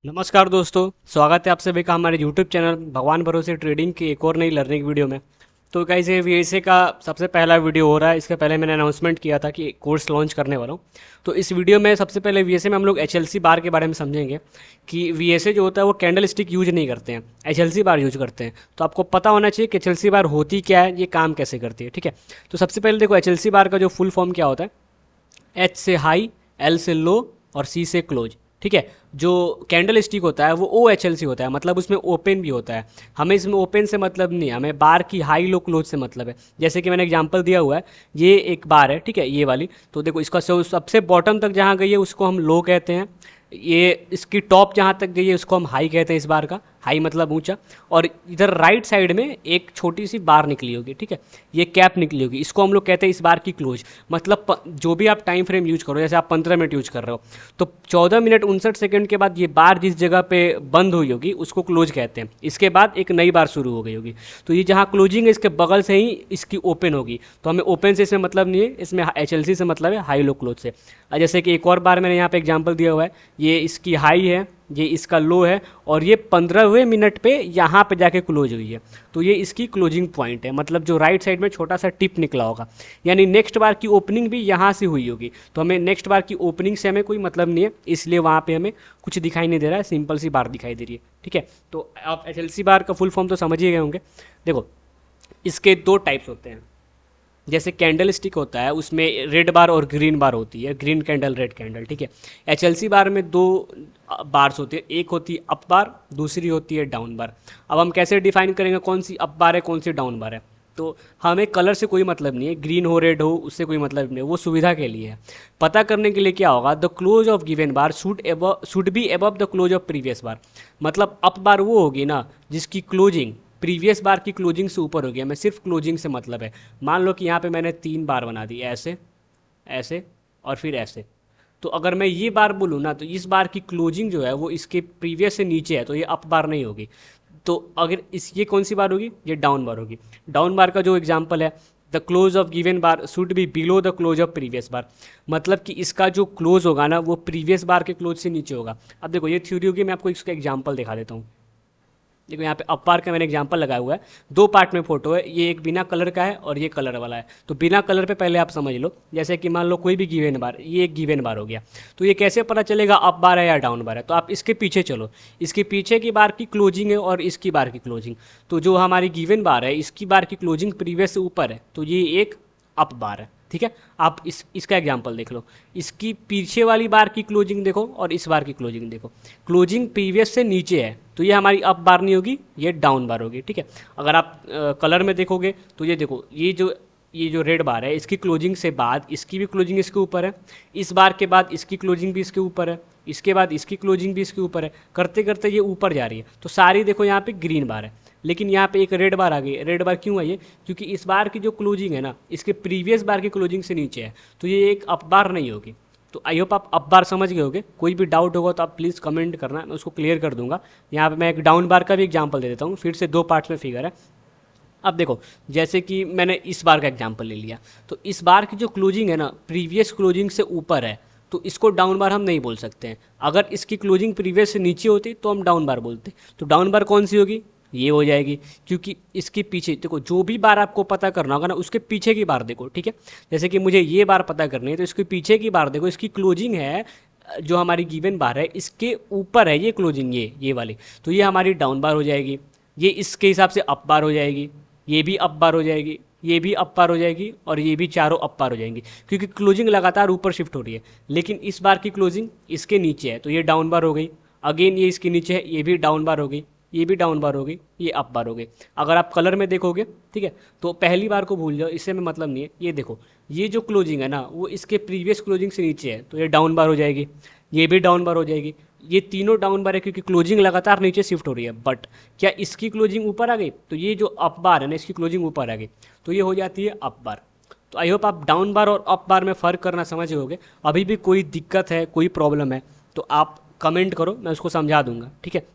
नमस्कार दोस्तों, स्वागत है आप सभी का हमारे YouTube चैनल भगवान भरोसे ट्रेडिंग की एक और नई लर्निंग वीडियो में। तो गाइस, ये वीएसए का सबसे पहला वीडियो हो रहा है। इसके पहले मैंने अनाउंसमेंट किया था कि कोर्स लॉन्च करने वाला हूँ। तो इस वीडियो में सबसे पहले वीएसए में हम लोग एचएलसी बार के बारे में समझेंगे कि वीएसए जो होता है वो कैंडल स्टिक यूज नहीं करते हैं, एचएलसी बार यूज करते हैं। तो आपको पता होना चाहिए कि एचएलसी बार होती क्या है, ये काम कैसे करती है। ठीक है, तो सबसे पहले देखो एचएलसी बार का जो फुल फॉर्म क्या होता है। एच से हाई, एल से लो और सी से क्लोज। ठीक है, जो कैंडल स्टिक होता है वो ओ एच एल सी होता है, मतलब उसमें ओपन भी होता है। हमें इसमें ओपन से मतलब नहीं है, हमें बार की हाई लो क्लोज से मतलब है। जैसे कि मैंने एग्जांपल दिया हुआ है, ये एक बार है, ठीक है, ये वाली। तो देखो इसका सबसे बॉटम तक जहाँ गई है उसको हम लो कहते हैं। ये इसकी टॉप जहाँ तक गई है उसको हम हाई कहते हैं। इस बार का हाई मतलब ऊंचा। और इधर राइट साइड में एक छोटी सी बार निकली होगी, ठीक है, ये कैप निकली होगी, इसको हम लोग कहते हैं इस बार की क्लोज। मतलब जो भी आप टाइम फ्रेम यूज करो, जैसे आप 15 मिनट यूज कर रहे हो, तो 14 मिनट 59 सेकंड के बाद ये बार जिस जगह पे बंद हुई होगी उसको क्लोज कहते हैं। इसके बाद एक नई बार शुरू हो गई होगी। तो ये जहाँ क्लोजिंग है इसके बगल से ही इसकी ओपन होगी। तो हमें ओपन से इसमें मतलब नहीं है, इसमें एच एल सी से मतलब है हाई लो क्लोज से। जैसे कि एक और बार मैंने यहाँ पे एग्जांपल दिया हुआ है, ये इसकी हाई है, ये इसका लो है, और ये 15वें मिनट पे यहाँ पे जाके क्लोज हुई है। तो ये इसकी क्लोजिंग पॉइंट है, मतलब जो राइट साइड में छोटा सा टिप निकला होगा, यानी नेक्स्ट बार की ओपनिंग भी यहाँ से हुई होगी। तो हमें नेक्स्ट बार की ओपनिंग से हमें कोई मतलब नहीं है, इसलिए वहाँ पे हमें कुछ दिखाई नहीं दे रहा है, सिंपल सी बार दिखाई दे रही है। ठीक है, तो आप एच एल सी बार का फुल फॉर्म तो समझ ही गए होंगे। देखो, इसके दो टाइप्स होते हैं। जैसे कैंडल स्टिक होता है उसमें रेड बार और ग्रीन बार होती है, ग्रीन कैंडल रेड कैंडल। ठीक है, एचएलसी बार में दो बार्स होती है, एक होती है अप बार, दूसरी होती है डाउन बार। अब हम कैसे डिफाइन करेंगे कौन सी अप बार है कौन सी डाउन बार है। तो हमें कलर से कोई मतलब नहीं है, ग्रीन हो रेड हो उससे कोई मतलब नहीं है, वो सुविधा के लिए है। पता करने के लिए क्या होगा, the close of given bar should be above the close of previous bar. मतलब अप बार वो होगी ना जिसकी क्लोजिंग प्रीवियस बार की क्लोजिंग से ऊपर हो गया। मैं सिर्फ क्लोजिंग से मतलब है। मान लो कि यहाँ पे मैंने 3 बार बना दी, ऐसे, ऐसे और फिर ऐसे। तो अगर मैं ये बार बोलूँ ना, तो इस बार की क्लोजिंग जो है वो इसके प्रीवियस से नीचे है, तो ये अप बार नहीं होगी। तो अगर इस ये कौन सी बार होगी, ये डाउन बार होगी। डाउन बार का जो एग्जांपल है, the close of given bar should be below the close of previous bar. मतलब कि इसका जो क्लोज होगा ना वो प्रीवियस बार के क्लोज से नीचे होगा। अब देखो ये थ्योरी होगी, मैं आपको इसका एग्जाम्पल दिखा देता हूँ। देखो यहाँ पे अप बार का मैंने एग्जांपल लगाया हुआ है, दो पार्ट में फोटो है, ये एक बिना कलर का है और ये कलर वाला है। तो बिना कलर पे पहले आप समझ लो, जैसे कि मान लो कोई भी गिवन बार, ये एक गिवन बार हो गया। तो ये कैसे पता चलेगा अप बार है या डाउन बार है, तो आप इसके पीछे चलो, इसके पीछे की बार की क्लोजिंग है और इसकी बार की क्लोजिंग। तो जो हमारी गिवन बार है इसकी बार की क्लोजिंग प्रीवियस से ऊपर है, तो ये एक अप बार है। ठीक है, आप इसका एग्जांपल देख लो, इसकी पीछे वाली बार की क्लोजिंग देखो और इस बार की क्लोजिंग देखो, क्लोजिंग प्रीवियस से नीचे है, तो ये हमारी अप बार नहीं होगी, ये डाउन बार होगी। ठीक है, अगर आप कलर में देखोगे तो ये देखो, ये जो रेड बार है इसकी क्लोजिंग से बाद इसकी भी क्लोजिंग इसके ऊपर है, इस बार के बाद इसकी क्लोजिंग भी इसके ऊपर है, इसके बाद इसकी क्लोजिंग भी इसके ऊपर है, करते करते ये ऊपर जा रही है। तो सारी देखो यहाँ पे ग्रीन बार है, लेकिन यहाँ पे एक रेड बार आ गई। रेड बार क्यों आई है, क्योंकि इस बार की जो क्लोजिंग है ना इसके प्रीवियस बार की क्लोजिंग से नीचे है, तो ये एक अप बार नहीं होगी। तो आई होप आप अप बार समझ गए होगे। कोई भी डाउट होगा तो आप प्लीज़ कमेंट करना, मैं उसको क्लियर कर दूंगा। यहाँ पे मैं एक डाउन बार का भी एग्जांपल दे देता हूँ, फिर से दो पार्ट्स में फिगर है। अब देखो, जैसे कि मैंने इस बार का एग्जांपल ले लिया, तो इस बार की जो क्लोजिंग है ना प्रीवियस क्लोजिंग से ऊपर है, तो इसको डाउन बार हम नहीं बोल सकते हैं। अगर इसकी क्लोजिंग प्रीवियस से नीचे होती तो हम डाउन बार बोलते। तो डाउन बार कौन सी होगी, ये हो जाएगी, क्योंकि इसके पीछे देखो, जो भी बार आपको पता करना होगा ना उसके पीछे की बार देखो। ठीक है, जैसे कि मुझे ये बार पता करनी है तो इसके पीछे की बार देखो, इसकी क्लोजिंग है जो हमारी गिवन बार है इसके ऊपर है ये क्लोजिंग, ये वाली, तो ये हमारी डाउन बार हो जाएगी। ये इसके हिसाब से अप बार हो जाएगी, ये भी अप बार हो जाएगी, ये भी अप बार हो जाएगी, और ये भी चारों अप बार हो जाएंगी, क्योंकि क्लोजिंग लगातार ऊपर शिफ्ट हो रही है। लेकिन इस बार की क्लोजिंग इसके नीचे है, तो ये डाउन बार हो गई। अगेन ये इसके नीचे है, ये भी डाउन बार हो गई, ये भी डाउन बार हो गई, ये अप बार हो गई। अगर आप कलर में देखोगे, ठीक है, तो पहली बार को भूल जाओ, इससे में मतलब नहीं है। ये देखो, ये जो क्लोजिंग है ना वो इसके प्रीवियस क्लोजिंग से नीचे है, तो ये डाउन बार हो जाएगी, ये भी डाउन बार हो जाएगी। ये तीनों डाउन बार है क्योंकि क्लोजिंग लगातार नीचे शिफ्ट हो रही है। बट क्या इसकी क्लोजिंग ऊपर आ गई, तो ये जो अप बार है ना इसकी क्लोजिंग ऊपर आ गई, तो ये हो जाती है अप बार। तो आई होप आप डाउन बार और अप बार में फ़र्क करना समझ गए। अभी भी कोई दिक्कत है, कोई प्रॉब्लम है, तो आप कमेंट करो, मैं उसको समझा दूंगा। ठीक है,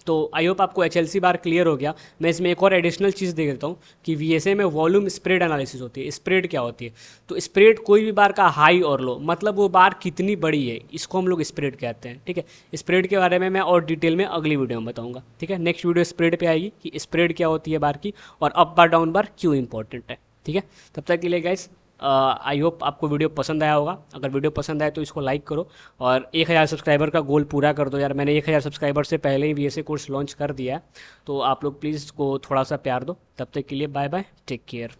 तो आई होप आपको HLC बार क्लियर हो गया। मैं इसमें एक और एडिशनल चीज़ दे देता हूँ कि VSA में वॉल्यूम स्प्रेड एनालिसिस होती है। स्प्रेड क्या होती है? तो स्प्रेड कोई भी बार का हाई और लो, मतलब वो बार कितनी बड़ी है, इसको हम लोग स्प्रेड कहते हैं। ठीक है, स्प्रेड के बारे में मैं और डिटेल में अगली वीडियो में बताऊँगा। ठीक है, नेक्स्ट वीडियो स्प्रेड पे आएगी कि स्प्रेड क्या होती है बार की, और अप बार डाउन बार क्यों इंपॉर्टेंट है। ठीक है, तब तक के लिए गाइस आई होप आपको वीडियो पसंद आया होगा। अगर वीडियो पसंद आए तो इसको लाइक करो, और 1000 सब्सक्राइबर का गोल पूरा कर दो यार। मैंने 1000 सब्सक्राइबर से पहले ही VSA कोर्स लॉन्च कर दिया है, तो आप लोग प्लीज़ इसको थोड़ा सा प्यार दो। तब तक के लिए बाय बाय, टेक केयर।